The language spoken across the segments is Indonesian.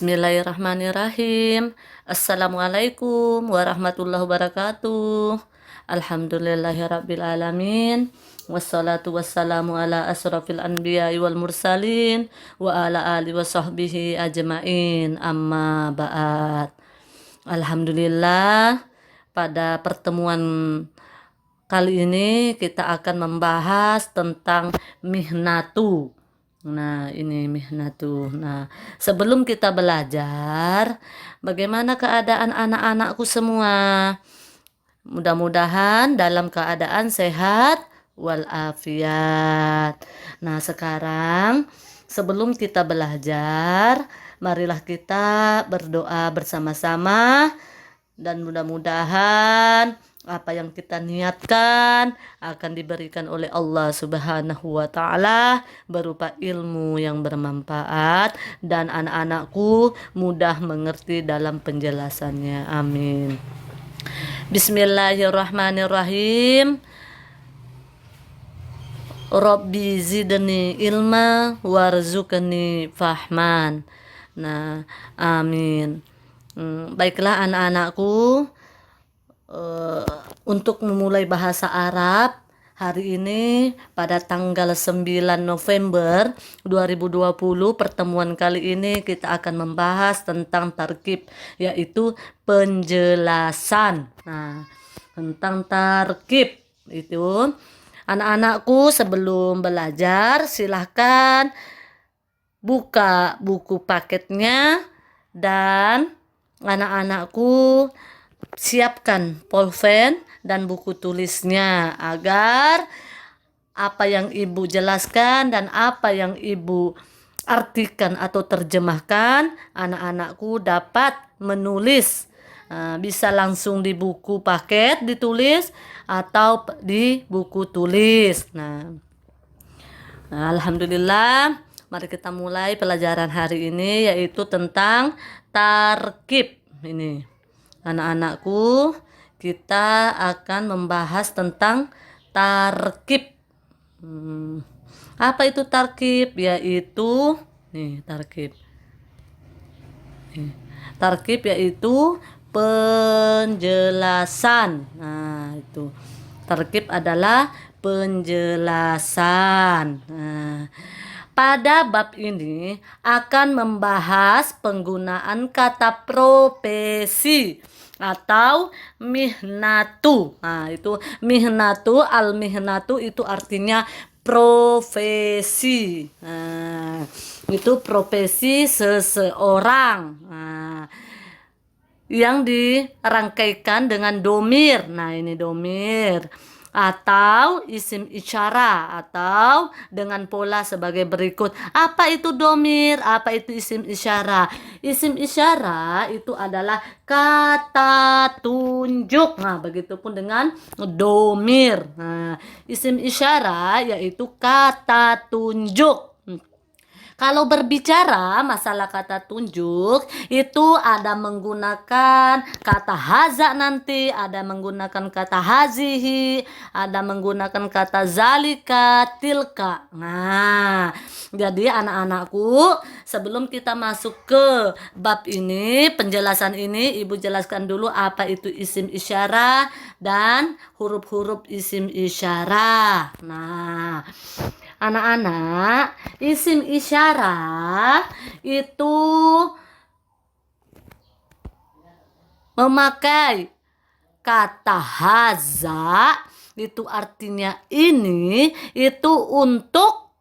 Bismillahirrahmanirrahim. Assalamualaikum warahmatullahi wabarakatuh. Alhamdulillahirrabbilalamin. Wassalatu wassalamu ala asrafil anbiya wal mursalin wa ala alihi wa sahbihi ajma'in, amma ba'd. Alhamdulillah, pada pertemuan kali ini kita akan membahas tentang mihnatu. Nah, ini mihnatu. Nah, sebelum kita belajar, bagaimana keadaan anak-anakku semua? Mudah-mudahan dalam keadaan sehat walafiat. Nah, sekarang sebelum kita belajar, marilah kita berdoa bersama-sama dan mudah-mudahan apa yang kita niatkan akan diberikan oleh Allah Subhanahu wa Ta'ala berupa ilmu yang bermanfaat dan anak-anakku mudah mengerti dalam penjelasannya. Amin. Bismillahirrahmanirrahim. Rabbi zidni ilma warzuqni fahman. Nah, amin. Baiklah anak-anakku, untuk memulai bahasa Arab hari ini pada tanggal 9 November 2020, pertemuan kali ini kita akan membahas tentang tarkib, yaitu penjelasan. Nah, tentang tarkib itu, anak-anakku sebelum belajar silahkan buka buku paketnya dan anak-anakku siapkan pulpen dan buku tulisnya agar apa yang ibu jelaskan dan apa yang ibu artikan atau terjemahkan, anak-anakku dapat menulis. Bisa langsung di buku paket ditulis atau di buku tulis. Nah, alhamdulillah, mari kita mulai pelajaran hari ini, yaitu tentang tarkib. Ini anak-anakku, kita akan membahas tentang tarkib. Apa itu tarkib? Yaitu tarkib. Tarkib yaitu penjelasan. Nah, itu tarkib adalah penjelasan. Nah, pada bab ini akan membahas penggunaan kata profesi atau mihnatu. Nah, itu mihnatu, al-mihnatu itu artinya profesi. Nah, itu profesi seseorang. Nah, yang dirangkaikan dengan domir. Nah, ini domir atau isim isyara atau dengan pola sebagai berikut. Apa itu domir? Apa itu isim isyara? Isim isyara itu adalah kata tunjuk. Nah, begitupun dengan domir. Nah, isim isyara yaitu kata tunjuk. Kalau berbicara masalah kata tunjuk, itu ada menggunakan kata haza nanti, ada menggunakan kata hazihi, ada menggunakan kata zalika, tilka. Nah, jadi anak-anakku, sebelum kita masuk ke bab ini, penjelasan ini, ibu jelaskan dulu apa itu isim isyara dan huruf-huruf isim isyara. Nah, anak-anak, isim isyara itu memakai kata haza, itu artinya ini, itu untuk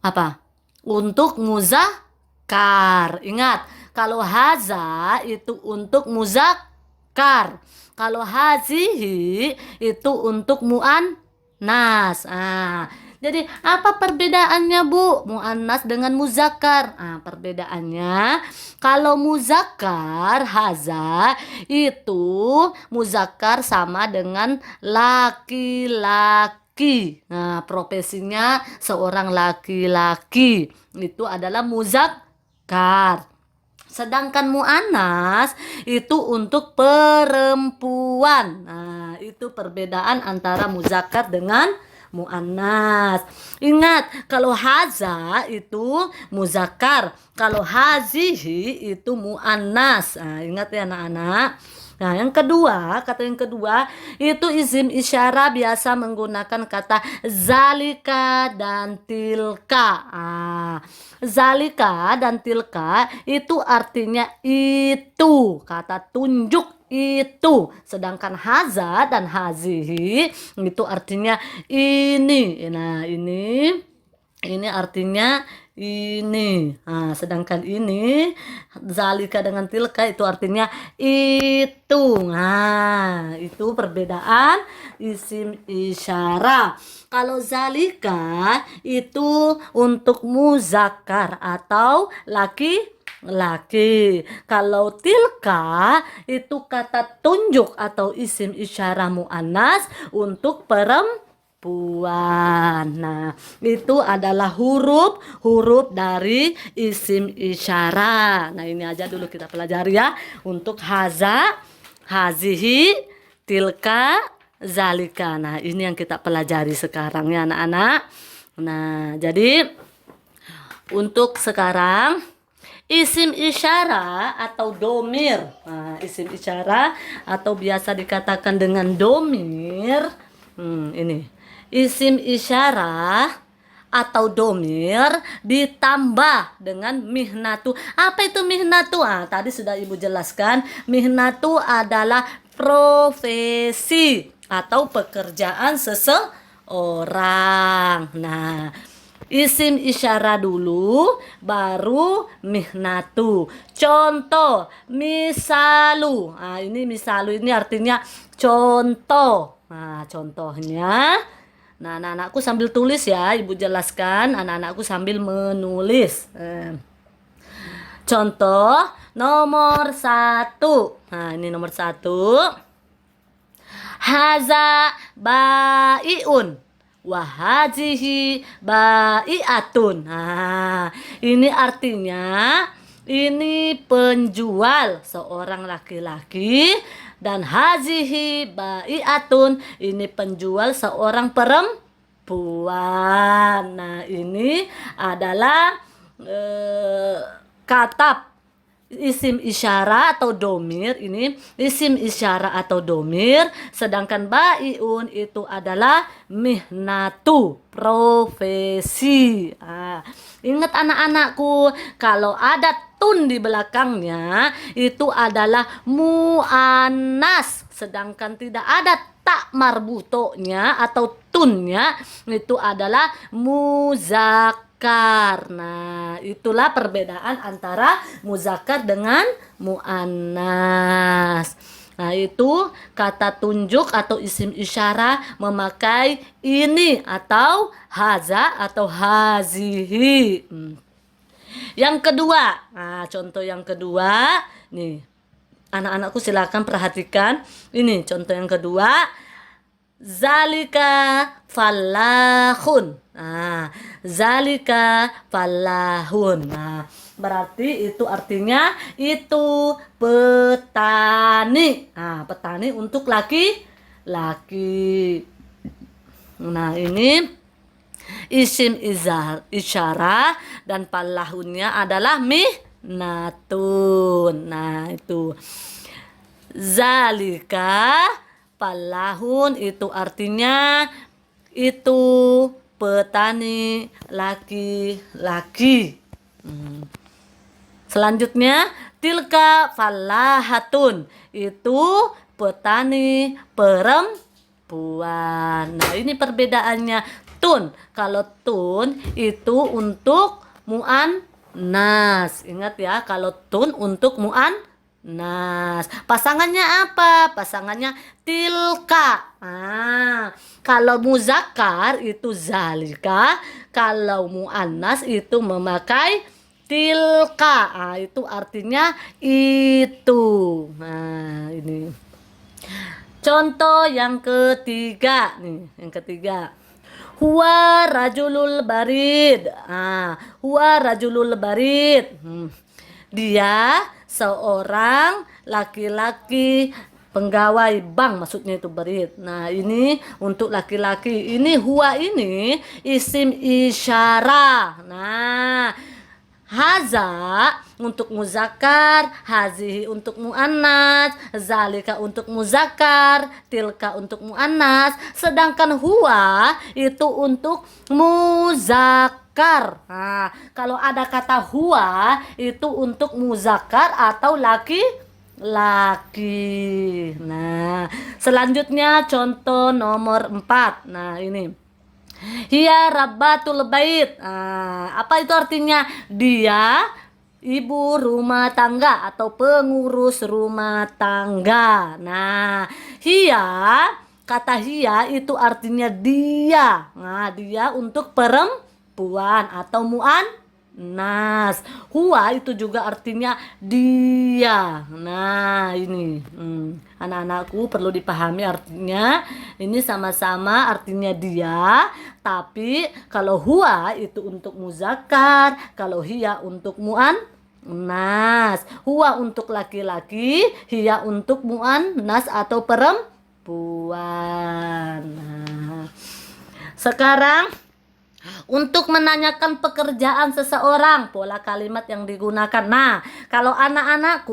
apa? Untuk muzakkar. Ingat, kalau haza itu untuk muzakkar, kalau hazihi itu untuk muannas. Jadi apa perbedaannya, Bu? Muannas dengan muzakkar. Perbedaannya, kalau muzakkar haza itu muzakkar sama dengan laki-laki. Nah, profesinya seorang laki-laki. Itu adalah muzakkar. Sedangkan muannas itu untuk perempuan. Nah, itu perbedaan antara muzakkar dengan muannas. Ingat, kalau haza itu muzakkar, kalau hazihi itu muannas. Nah, ingat ya anak-anak. Nah, yang kedua, kata yang kedua, itu isim isyara biasa menggunakan kata zalika dan tilka. Zalika dan tilka itu artinya itu, kata tunjuk itu. Sedangkan haza dan hazihi itu artinya ini. Nah, ini artinya ini. Nah, sedangkan ini zalika dengan tilka itu artinya itu. Nah, itu perbedaan isim isyara. Kalau zalika itu untuk muzakkar atau laki-laki. Kalau tilka itu kata tunjuk atau isim isyara muannas untuk perempuan. Nah, itu adalah huruf dari isim isyara. Nah, ini aja dulu kita pelajari ya. Untuk haza, hazihi, tilka, zalika. Nah, ini yang kita pelajari sekarang ya anak-anak. Nah, jadi untuk sekarang isim isyara atau domir. Nah, isim isyara atau biasa dikatakan dengan domir. Ini isim isyara atau domir ditambah dengan mihnatu. Apa itu mihnatu? Tadi sudah ibu jelaskan. Mihnatu adalah profesi atau pekerjaan seseorang. Nah, isim isyara dulu, baru mihnatu. Contoh, misalu. Ini misalu ini artinya contoh. Nah, contohnya. Nah, anak-anakku sambil tulis ya, ibu jelaskan. Anak-anakku sambil menulis. Contoh nomor 1. Nah, ini nomor 1. Haza bai'un. Wahajihi bai'atun. Nah, ini artinya ini penjual seorang laki-laki dan hazihi bai'atun ini penjual seorang perempuan. Nah, ini adalah kata isim isyara atau domir. Ini isim isyara atau domir. Sedangkan bai'un itu adalah mihnatu, profesi. Ingat anak-anakku, kalau ada tun di belakangnya itu adalah muannas. Sedangkan tidak ada tak marbutonya atau tunnya itu adalah muzakkar. Nah, itulah perbedaan antara muzakkar dengan muannas. Nah, itu kata tunjuk atau isim isyara memakai ini atau haza atau hazihi. Yang kedua, contoh yang kedua, nih anak-anakku silakan perhatikan. Ini contoh yang kedua, zalika falahun. Zalika falahun. Nah, berarti itu artinya itu petani. Petani untuk laki-laki. Nah, ini isim isyara dan falahunnya adalah mihnatun. Nah, itu zalika falahun itu artinya itu petani laki-laki. Selanjutnya tilka falahatun itu petani perempuan. Nah, ini perbedaannya. Tun, kalau tun itu untuk muannas. Ingat ya, kalau tun untuk muannas. Pasangannya apa? Pasangannya tilka. Kalau muzakkar itu zalika, kalau muannas itu memakai tilka. Itu artinya itu. Nah, ini. Contoh yang ketiga nih, yang ketiga. Huwa rajulul barid. Huwa rajulul barid. Dia seorang laki-laki Pegawai bank maksudnya itu berit. Nah, ini untuk laki-laki. Ini huwa ini isim isyarah. Nah, haza untuk muzakkar, hazihi untuk muannas, zalika untuk muzakkar, tilka untuk muannas, sedangkan huwa itu untuk muzakkar. Nah, kalau ada kata huwa itu untuk muzakkar atau laki. Nah, selanjutnya contoh nomor 4. Nah, ini. Hiya rabbatul bait. Nah, apa itu artinya? Dia ibu rumah tangga atau pengurus rumah tangga. Nah, kata hiya itu artinya dia. Nah, dia untuk perempuan atau muannas. Huwa itu juga artinya dia. Nah, ini anak-anakku perlu dipahami artinya. Ini sama-sama artinya dia, tapi kalau huwa itu untuk muzakkar, kalau hiya untuk muannas. Huwa untuk laki-laki, hiya untuk muannas atau perempuan. Nah, sekarang untuk menanyakan pekerjaan seseorang, pola kalimat yang digunakan. Nah, kalau anak-anak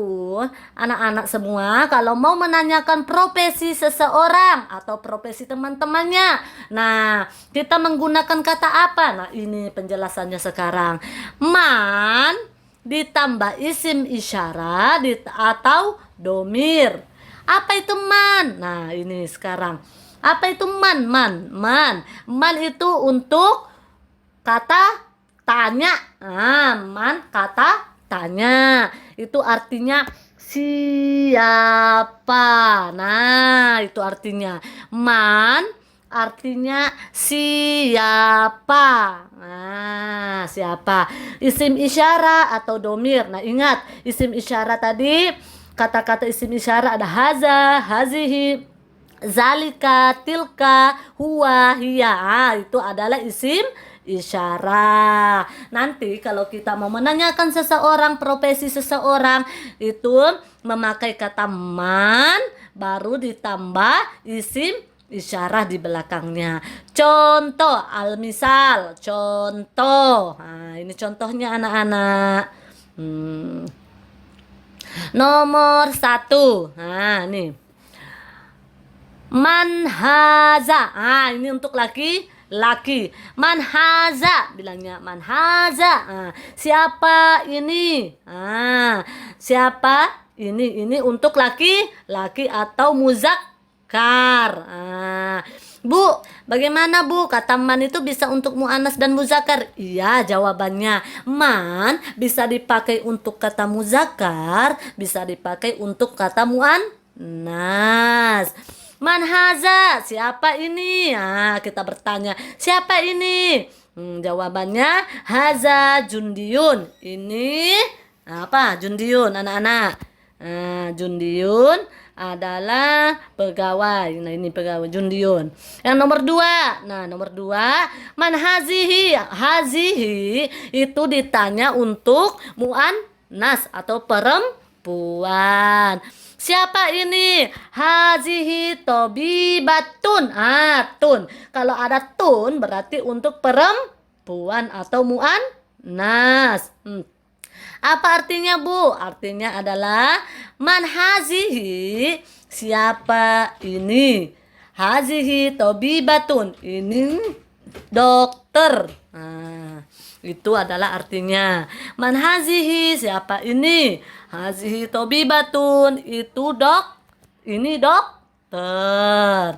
semua, kalau mau menanyakan profesi seseorang atau profesi teman-temannya, nah, kita menggunakan kata apa? Nah, ini penjelasannya sekarang. Man ditambah isim isyarah atau domir. Apa itu man? Nah, ini sekarang. Apa itu man? Man itu untuk kata tanya. Man kata tanya. Itu artinya siapa. Nah, itu artinya. Man artinya siapa. Nah, siapa. Isim isyara atau domir. Nah, ingat isim isyara tadi, kata-kata isim isyara ada haza, hazihi, zalika, tilka, huwa, hiya. Itu adalah isim isyarah. Nanti kalau kita mau menanyakan seseorang, profesi seseorang, itu memakai kata man baru ditambah isim isyarah di belakangnya. Contoh, al-misal, contoh. Nah, ini contohnya anak-anak. Nomor 1. Nah, nih. Man haza. Ini untuk laki. Man haza, bilangnya man haza. Siapa ini? Siapa ini? Ini untuk laki atau muzakkar. Bu, bagaimana Bu? Kata man itu bisa untuk muannas dan muzakkar. Iya, jawabannya. Man bisa dipakai untuk kata muzakkar, bisa dipakai untuk kata muannas. Man haza, siapa ini? Kita bertanya, siapa ini? Jawabannya haza jundiyun. Ini apa? Jundiyun, anak-anak. Jundiyun adalah pegawai. Nah, ini pegawai jundiyun. Yang nomor 2. Nah, nomor 2, man hazihi. Hazihi itu ditanya untuk muannas atau perempuan. Siapa ini? Hazihi tobibatun. Tun. Kalau ada tun berarti untuk perempuan atau muannas. Apa artinya Bu? Artinya adalah man hazihi. Siapa ini? Hazihi tobibatun. Ini dokter. Itu adalah artinya. Man hazihi, siapa ini? Hazihi tobibatun, itu ini dokter.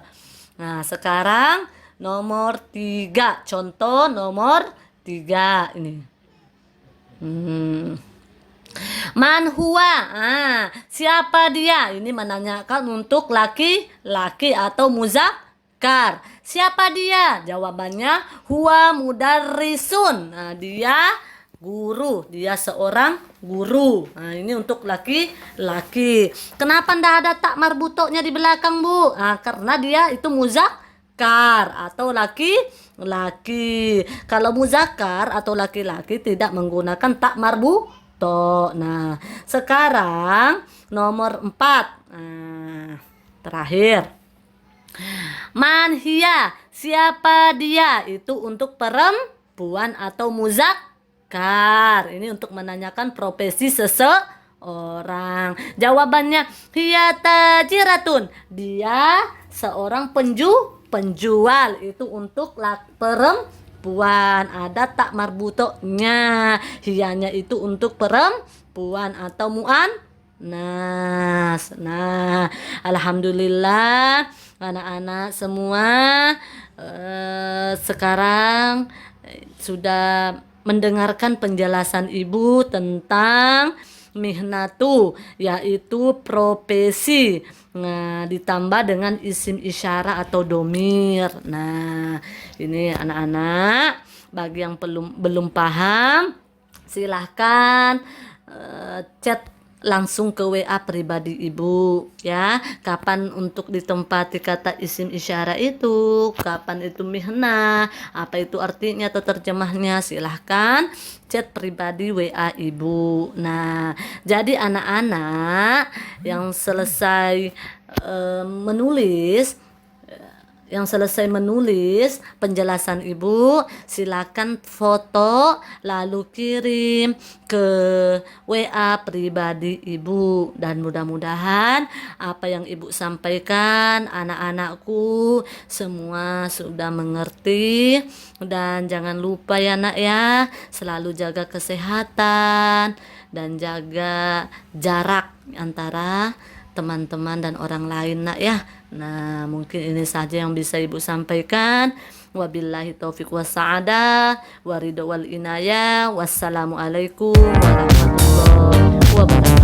Nah, sekarang nomor 3. Contoh nomor 3 ini. Man huwa. Siapa dia? Ini menanyakan untuk laki atau muzakkar. Siapa dia? Jawabannya huwa mudarrisun. Nah, dia guru, dia seorang guru. Nah, ini untuk laki. Kenapa ndak ada tak marbutoknya di belakang Bu? Karena dia itu muzakkar atau laki. Kalau muzakkar atau laki-laki tidak menggunakan tak marbutok. Nah, sekarang nomor 4. Terakhir, man hiya, siapa dia? Itu untuk perempuan atau muzakkar. Ini untuk menanyakan profesi seseorang. Jawabannya hiya tajiratun. Dia seorang penjual. Itu untuk perempuan. Ada tak marbutonya. Hiyanya itu untuk perempuan atau muannas. Nah, alhamdulillah anak-anak semua sekarang sudah mendengarkan penjelasan ibu tentang mihnatu, yaitu profesi. Nah, ditambah dengan isim isyarah atau domir. Nah, ini anak-anak, bagi yang belum paham, silahkan chat langsung ke WA pribadi ibu ya. Kapan untuk ditempati kata isim isyarah itu, kapan itu mihnah, apa itu artinya atau terjemahnya, silahkan chat pribadi WA ibu. Nah, jadi anak-anak yang selesai menulis penjelasan ibu, silakan foto lalu kirim ke WA pribadi ibu, dan mudah-mudahan apa yang ibu sampaikan anak-anakku semua sudah mengerti. Dan jangan lupa ya nak ya, selalu jaga kesehatan dan jaga jarak antara teman-teman dan orang lain nak ya. Nah, mungkin ini saja yang bisa ibu sampaikan. Wabillahi taufiq wassaada waridho wal inayah. Wassalamualaikum warahmatullahi wabarakatuh.